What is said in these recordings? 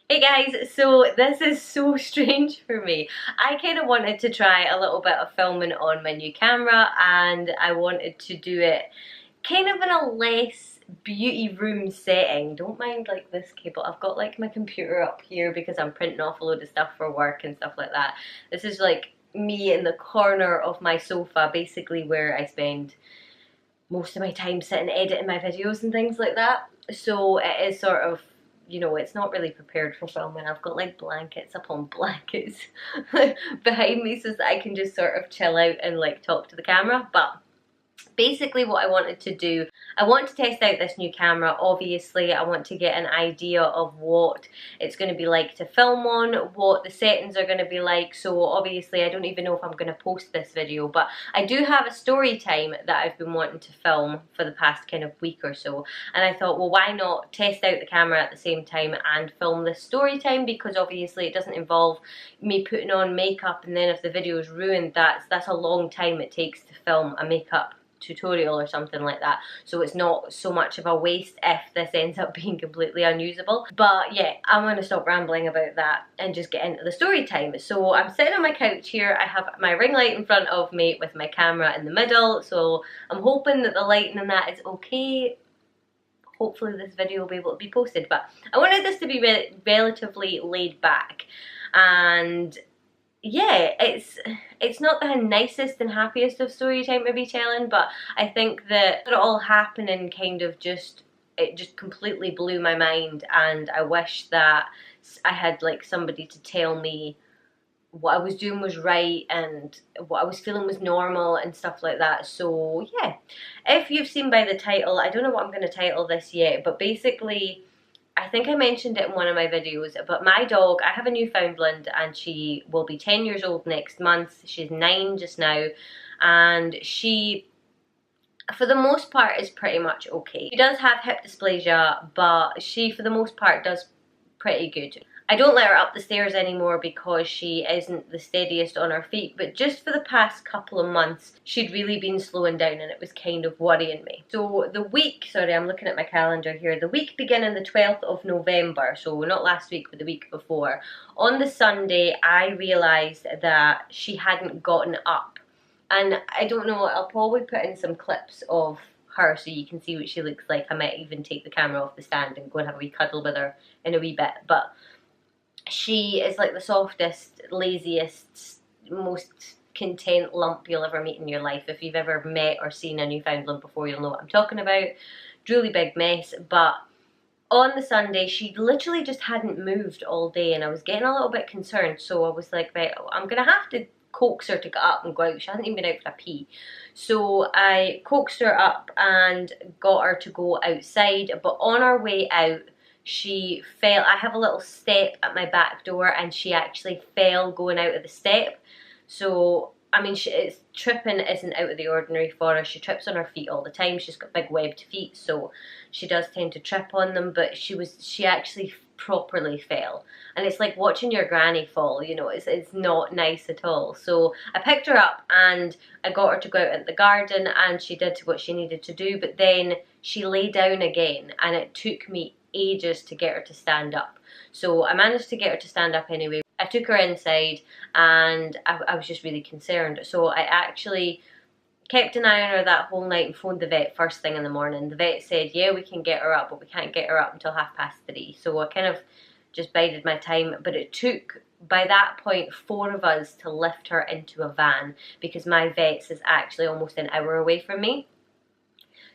Hey guys, so this is so strange for me. I kind of wanted to try a little bit of filming on my new camera, and I wanted to do it kind of in a less beauty room setting. Don't mind like this cable. I've got like my computer up here because I'm printing off a load of stuff for work and stuff like that. This is like me in the corner of my sofa, basically where I spend most of my time sitting editing my videos and things like that. So it is sort of, it's not really prepared for filming. I've got like blankets upon blankets behind me so that I can just sort of chill out and like talk to the camera. But basically what I wanted to do, I want to test out this new camera. Obviously I want to get an idea of what it's going to be like to film on, what the settings are going to be like. So obviously I don't even know if I'm going to post this video, but I do have a story time that I've been wanting to film for the past kind of week or so, and I thought, well, why not test out the camera at the same time and film this story time, because obviously it doesn't involve me putting on makeup, and then if the video is ruined, that's a long time it takes to film a makeup tutorial or something like that. So it's not so much of a waste if this ends up being completely unusable. But yeah, I'm going to stop rambling about that and just get into the story time. So I'm sitting on my couch here. I have my ring light in front of me with my camera in the middle. So I'm hoping that the lighting and that is okay. Hopefully this video will be able to be posted. But I wanted this to be relatively laid back, and yeah, it's not the nicest and happiest of story time to be telling, but I think that it all happening kind of it just completely blew my mind, and I wish that I had like somebody to tell me what I was doing was right and what I was feeling was normal and stuff like that. So yeah, if you've seen by the title, I don't know what I'm going to title this yet, but basically I think I mentioned it in one of my videos, but my dog, I have a Newfoundland and she will be 10 years old next month. She's 9 just now, and she, for the most part, is pretty much okay. She does have hip dysplasia, but she, for the most part, does pretty good. I don't let her up the stairs anymore because she isn't the steadiest on her feet, but just for the past couple of months she'd really been slowing down, and it was kind of worrying me. So the week, sorry, I'm looking at my calendar here, the week beginning the 12th of November, so not last week but the week before, on the Sunday I realised that she hadn't gotten up. And I don't know, I'll probably put in some clips of her so you can see what she looks like. I might even take the camera off the stand and go and have a wee cuddle with her in a wee bit. But she is like the softest, laziest, most content lump you'll ever meet in your life. If you've ever met or seen a Newfoundland before, you'll know what I'm talking about. Truly big mess. But on the Sunday, she literally just hadn't moved all day, and I was getting a little bit concerned. So I was like, right, I'm gonna have to coax her to get up and go out. She hasn't even been out for a pee. So I coaxed her up and got her to go outside, but on our way out she fell. I have a little step at my back door, and she actually fell going out of the step. So I mean, tripping isn't out of the ordinary for her. She trips on her feet all the time. She's got big webbed feet, so she does tend to trip on them, but she actually properly fell. And it's like watching your granny fall, it's not nice at all. So I picked her up and I got her to go out in the garden, and she did what she needed to do, but then she lay down again, and it took me ages to get her to stand up. So I managed to get her to stand up anyway. I took her inside, and I was just really concerned. So I actually kept an eye on her that whole night and phoned the vet first thing in the morning. The vet said, yeah, we can get her up, but we can't get her up until 3:30. So I kind of just bided my time, but it took, by that point, 4 of us to lift her into a van, because my vet's is actually almost an hour away from me.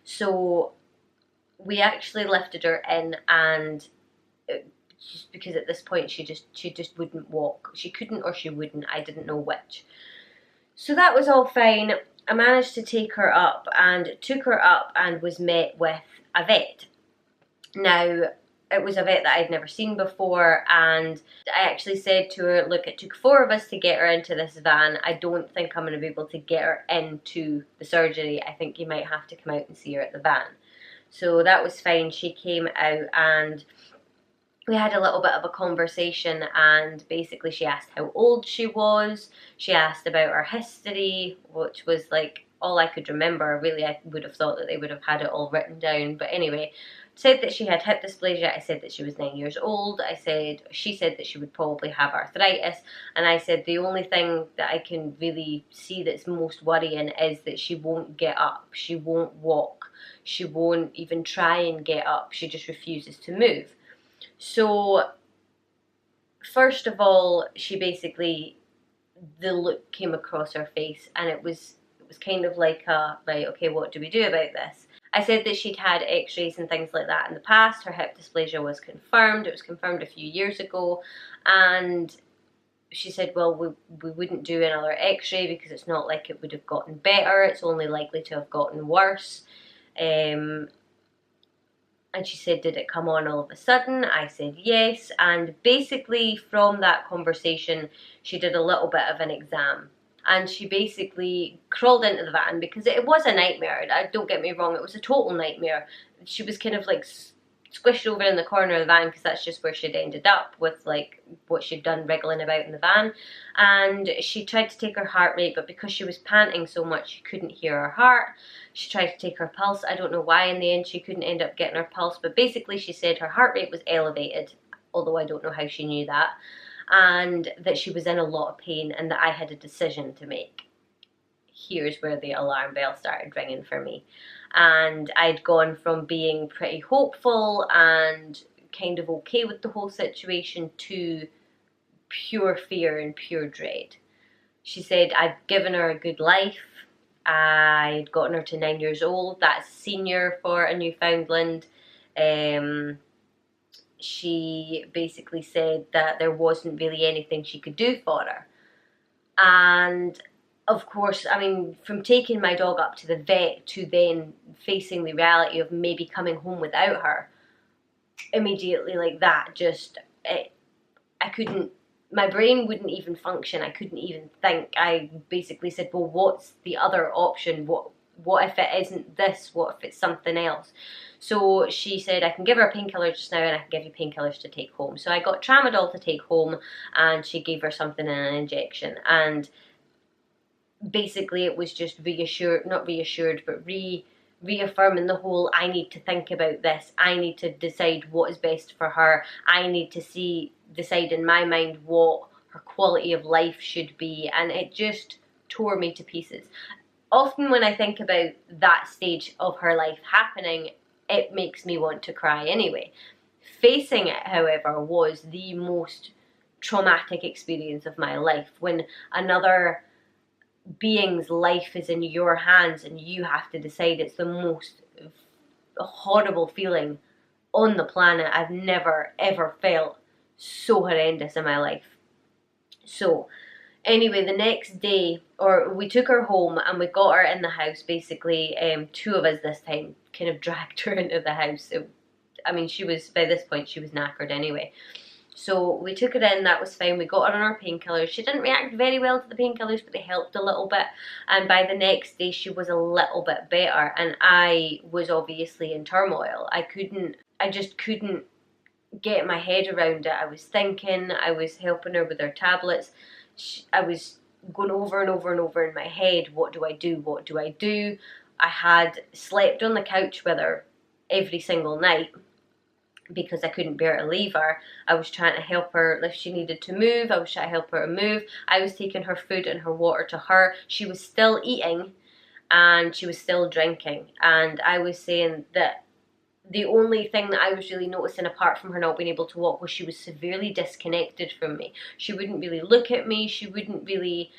So we actually lifted her in, and just because at this point she just wouldn't walk. She couldn't, or she wouldn't, I didn't know which. So that was all fine. I managed to take her up, and took her up and was met with a vet. Now, it was a vet that I'd never seen before, and I actually said to her, look, it took 4 of us to get her into this van. I don't think I'm going to be able to get her into the surgery. I think you might have to come out and see her at the van. So that was fine. She came out and we had a little bit of a conversation, and basically she asked how old she was. She asked about her history, which was like all I could remember. Really, I would have thought that they would have had it all written down. But anyway, said that she had hip dysplasia. I said that she was 9 years old. She said that she would probably have arthritis. And I said the only thing that I can really see that's most worrying is that she won't get up. She won't walk. She won't even try and get up. She just refuses to move. So first of all, she basically, the look came across her face, and it was kind of like right, okay, what do we do about this? I said that she'd had x-rays and things like that in the past. Her hip dysplasia was confirmed. It was confirmed a few years ago. And she said, well, we wouldn't do another x-ray because it's not like it would have gotten better. It's only likely to have gotten worse. And she said, did it come on all of a sudden? I said yes. And basically from that conversation, she did a little bit of an exam. And she basically crawled into the van because it was a nightmare. Don't get me wrong, it was a total nightmare. She was kind of like squished over in the corner of the van because that's just where she'd ended up with like what she'd done wriggling about in the van. And she tried to take her heart rate, but because she was panting so much, she couldn't hear her heart. She tried to take her pulse. I don't know why in the end she couldn't end up getting her pulse, but basically she said her heart rate was elevated, although I don't know how she knew that, and that she was in a lot of pain and that I had a decision to make. Here's where the alarm bell started ringing for me. And I'd gone from being pretty hopeful and kind of okay with the whole situation to pure fear and pure dread. She said I'd given her a good life. I'd gotten her to 9 years old. That's senior for a Newfoundland. She basically said that there wasn't really anything she could do for her. And of course, I mean, from taking my dog up to the vet to then facing the reality of maybe coming home without her, immediately like that, just, I couldn't, my brain wouldn't even function. I couldn't even think. I basically said, well, what's the other option? What if it isn't this? What if it's something else? So she said, I can give her a painkiller just now and I can give you painkillers to take home. So I got tramadol to take home and she gave her something in an injection. And basically it was just reaffirming the whole, I need to think about this. I need to decide what is best for her. I need to decide in my mind what her quality of life should be. And it just tore me to pieces. Often when I think about that stage of her life happening, it makes me want to cry anyway. Facing it, however, was the most traumatic experience of my life. When another being's life is in your hands and you have to decide, it's the most horrible feeling on the planet. I've never ever felt so horrendous in my life. So anyway, the next day, or we took her home and we got her in the house, basically, two of us this time kind of dragged her into the house. I mean, by this point, she was knackered anyway. So we took her in, that was fine. We got her on her painkillers. She didn't react very well to the painkillers, but they helped a little bit. And by the next day, she was a little bit better. And I was obviously in turmoil. I just couldn't get my head around it. I was thinking, I was helping her with her tablets. I was going over and over and over in my head, what do I do? What do I do? I had slept on the couch with her every single night because I couldn't bear to leave her. I was trying to help her if she needed to move. I was trying to help her to move. I was taking her food and her water to her. She was still eating and she was still drinking. And I was saying that the only thing that I was really noticing apart from her not being able to walk was she was severely disconnected from me. She wouldn't really look at me. She wouldn't really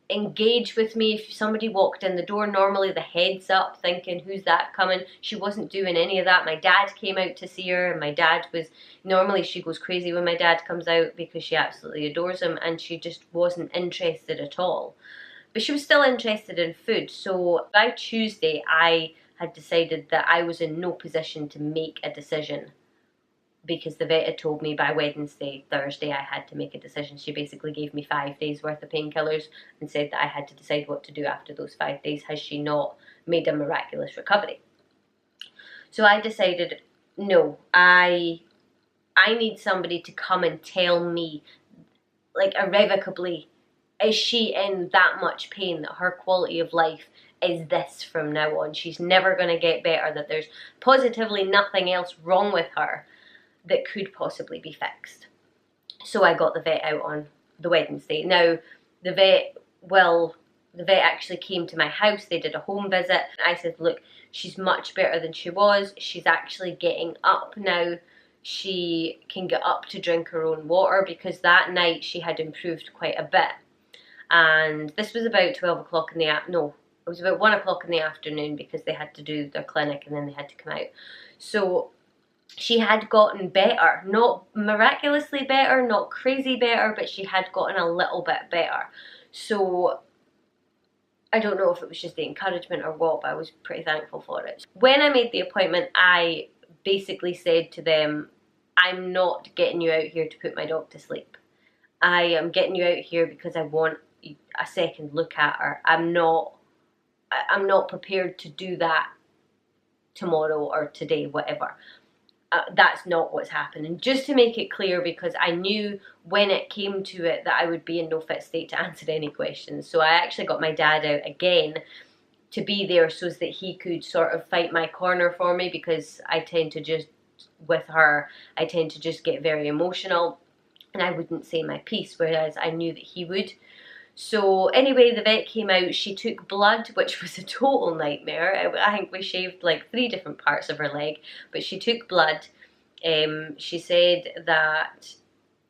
engage with me. If somebody walked in the door, normally the head's up thinking, who's that coming? She wasn't doing any of that. My dad came out to see her and my dad was, normally she goes crazy when my dad comes out because she absolutely adores him, and she just wasn't interested at all. But she was still interested in food. So by Tuesday, I had decided that I was in no position to make a decision because the vet had told me by Wednesday, Thursday, I had to make a decision. She basically gave me 5 days worth of painkillers and said that I had to decide what to do after those 5 days, has she not made a miraculous recovery. So I decided, no, I need somebody to come and tell me, like irrevocably, is she in that much pain that her quality of life is this from now on. She's never going to get better, that there's positively nothing else wrong with her that could possibly be fixed. So I got the vet out on the Wednesday. Now, the vet actually came to my house. They did a home visit. I said, look, she's much better than she was. She's actually getting up now. She can get up to drink her own water, because that night she had improved quite a bit. And this was about 12 o'clock in the no, it was about 1 o'clock in the afternoon, because they had to do their clinic and then they had to come out. So she had gotten better, not miraculously better, not crazy better, but she had gotten a little bit better. So I don't know if it was just the encouragement or what, but I was pretty thankful for it. When I made the appointment, I basically said to them, I'm not getting you out here to put my dog to sleep. I am getting you out here because I want a second look at her. I'm not prepared to do that tomorrow or today, whatever. That's not what's happening. Just to make it clear, because I knew when it came to it that I would be in no fit state to answer any questions. So I actually got my dad out again to be there so that he could sort of fight my corner for me, because I tend to just, with her, I tend to just get very emotional and I wouldn't say my piece, whereas I knew that he would. So anyway, the vet came out, she took blood, which was a total nightmare. I think we shaved like 3 different parts of her leg, but she took blood. She said that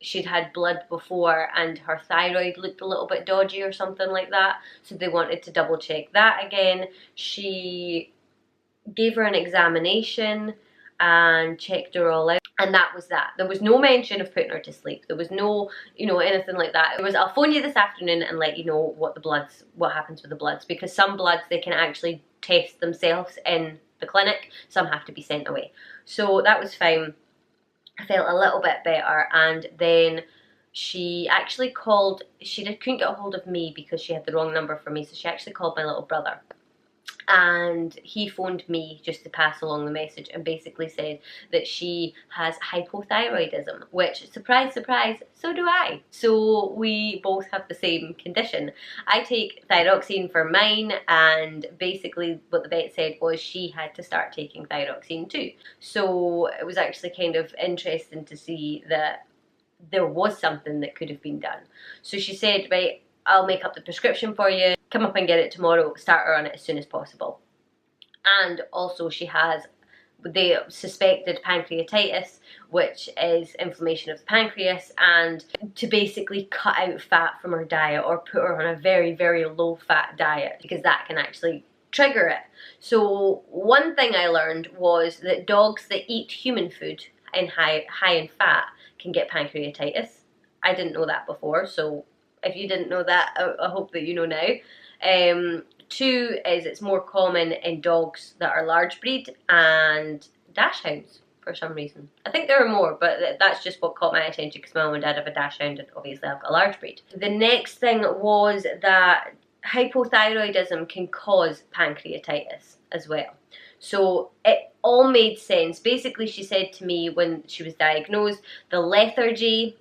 she'd had blood before and her thyroid looked a little bit dodgy or something like that, so they wanted to double check that again. She gave her an examination and checked her all out, and that was that. There was no mention of putting her to sleep. There was no, anything like that. It was, I'll phone you this afternoon and let you know what happens with the bloods, because some bloods, they can actually test themselves in the clinic, some have to be sent away. So that was fine. I felt a little bit better, and then she actually called, couldn't get a hold of me because she had the wrong number for me, so she actually called my little brother. And he phoned me just to pass along the message and basically said that she has hypothyroidism, which, surprise, surprise, so do I. So we both have the same condition. I take thyroxine for mine, and basically what the vet said was she had to start taking thyroxine too. So it was actually kind of interesting to see that there was something that could have been done. So she said, right, I'll make up the prescription for you, come up and get it tomorrow, start her on it as soon as possible. And also she has, they suspected pancreatitis, which is inflammation of the pancreas, and to basically cut out fat from her diet or put her on a very, very low fat diet, because that can actually trigger it. So one thing I learned was that dogs that eat human food in high in fat can get pancreatitis. I didn't know that before, so if you didn't know that, I hope that you know now. 2 is it's more common in dogs that are large breed and dachshunds for some reason. I think there are more, but that's just what caught my attention because my mum and dad have a dachshund and obviously I've got a large breed. The next thing was that hypothyroidism can cause pancreatitis as well. So it all made sense. Basically, she said to me when she was diagnosed, the lethargy,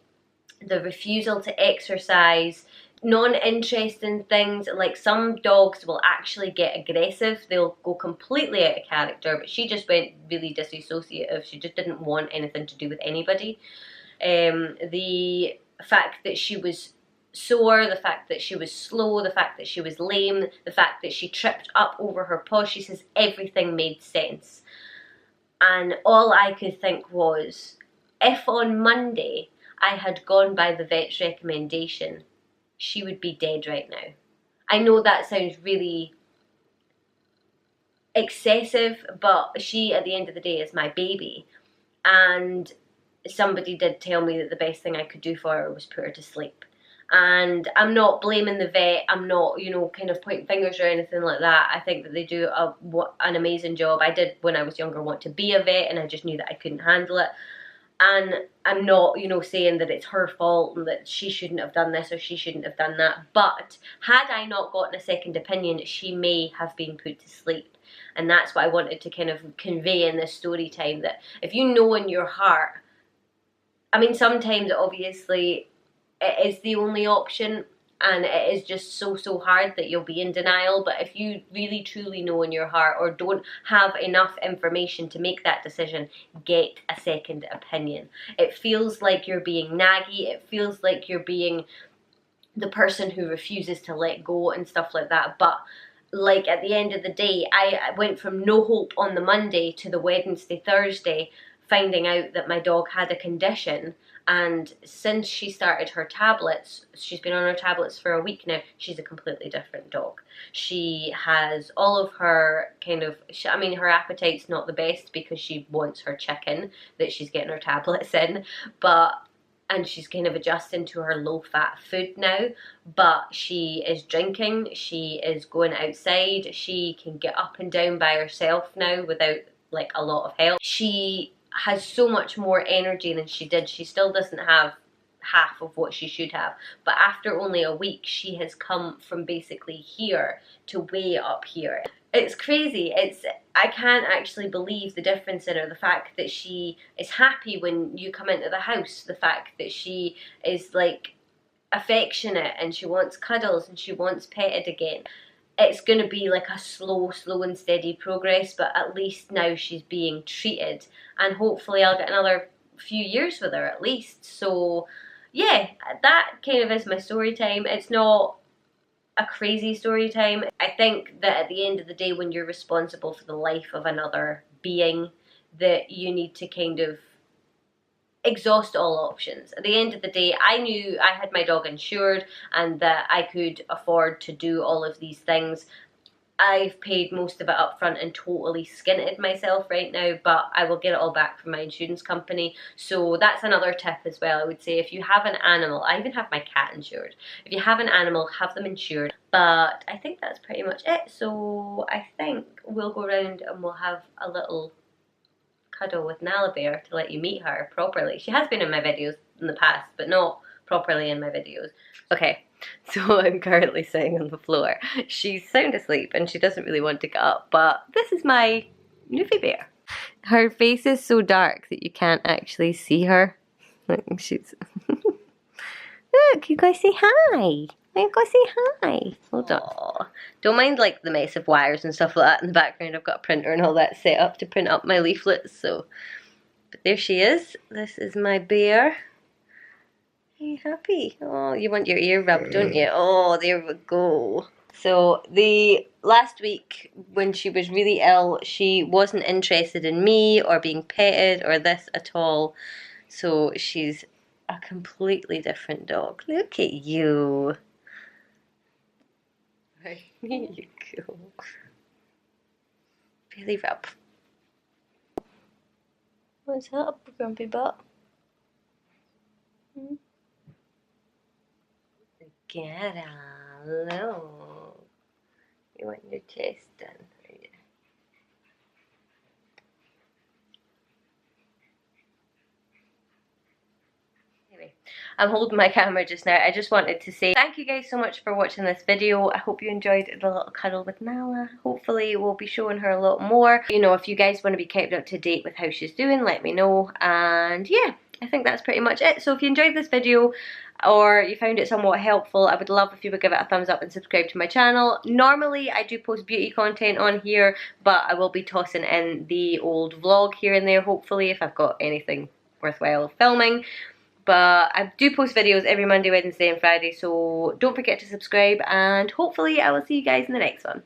the refusal to exercise, non-interest in things, like some dogs will actually get aggressive, they'll go completely out of character, but she just went really disassociative. She just didn't want anything to do with anybody. The fact that she was sore, the fact that she was slow, the fact that she was lame, the fact that she tripped up over her paw, she says everything made sense. And all I could think was, if on Monday I had gone by the vet's recommendation, she would be dead right now. I know that sounds really excessive, but she, at the end of the day, is my baby. And somebody did tell me that the best thing I could do for her was put her to sleep. And I'm not blaming the vet, I'm not, kind of pointing fingers or anything like that. I think that they do an amazing job. I did, when I was younger, want to be a vet, and I just knew that I couldn't handle it. And I'm not, saying that it's her fault and that she shouldn't have done this or she shouldn't have done that. But had I not gotten a second opinion, she may have been put to sleep. And that's what I wanted to kind of convey in this story time, that if you know in your heart, I mean, sometimes obviously it is the only option, and it is just so hard that you'll be in denial. But if you really truly know in your heart, or don't have enough information to make that decision, get a second opinion. It feels like you're being naggy, it feels like you're being the person who refuses to let go and stuff like that. But like, at the end of the day, I went from no hope on the Monday to the Wednesday, Thursday, finding out that my dog had a condition. And since she started her tablets, she's been on her tablets for a week now, she's a completely different dog. She has all of her kind of, I mean, her appetite's not the best because she wants her chicken that she's getting her tablets in, and she's kind of adjusting to her low-fat food now, but she is drinking, she is going outside, she can get up and down by herself now without like a lot of help. She has so much more energy than she did. She still doesn't have half of what she should have, but after only a week she has come from basically here to way up here. It's crazy. I can't actually believe the difference in her. The fact that she is happy when you come into the house, the fact that she is like affectionate and she wants cuddles and she wants petted again. It's going to be like a slow and steady progress, but at least now she's being treated, and hopefully I'll get another few years with her at least. So yeah, that kind of is my story time. It's not a crazy story time. I think that at the end of the day, when you're responsible for the life of another being, that you need to kind of exhaust all options. At the end of the day, I knew I had my dog insured and that I could afford to do all of these things. I've paid most of it up front and totally skinted myself right now, but I will get it all back from my insurance company. So that's another tip as well. I would say if you have an animal, I even have my cat insured. If you have an animal, have them insured. But I think that's pretty much it. So I think we'll go around and we'll have a little cuddle with Nala Bear to let you meet her properly. She has been in my videos in the past, but not properly in my videos. Okay. So I'm currently sitting on the floor. She's sound asleep and she doesn't really want to get up, but this is my Newfie Bear. Her face is so dark that you can't actually see her. She's... Look, you guys say hi. You guys say hi. Hold on. Aww. Don't mind like the mess of wires and stuff like that in the background. I've got a printer and all that set up to print up my leaflets. So, but there she is. This is my bear. Are you happy? Oh, you want your ear rubbed, don't you? Oh, there we go. So the last week when she was really ill, she wasn't interested in me or being petted or this at all. So she's a completely different dog. Look at you. Right, here you go. Really rub. What's up, grumpy butt? Get a look. You want your chest done, are you? Anyway, I'm holding my camera just now. I just wanted to say thank you guys so much for watching this video. I hope you enjoyed the little cuddle with Nala. Hopefully we'll be showing her a lot more. You know, if you guys want to be kept up to date with how she's doing, let me know. And yeah, I think that's pretty much it. So if you enjoyed this video, or you found it somewhat helpful, I would love if you would give it a thumbs up and subscribe to my channel. Normally I do post beauty content on here, but I will be tossing in the old vlog here and there, hopefully, if I've got anything worthwhile filming. But I do post videos every Monday, Wednesday and Friday, so don't forget to subscribe, and hopefully I will see you guys in the next one.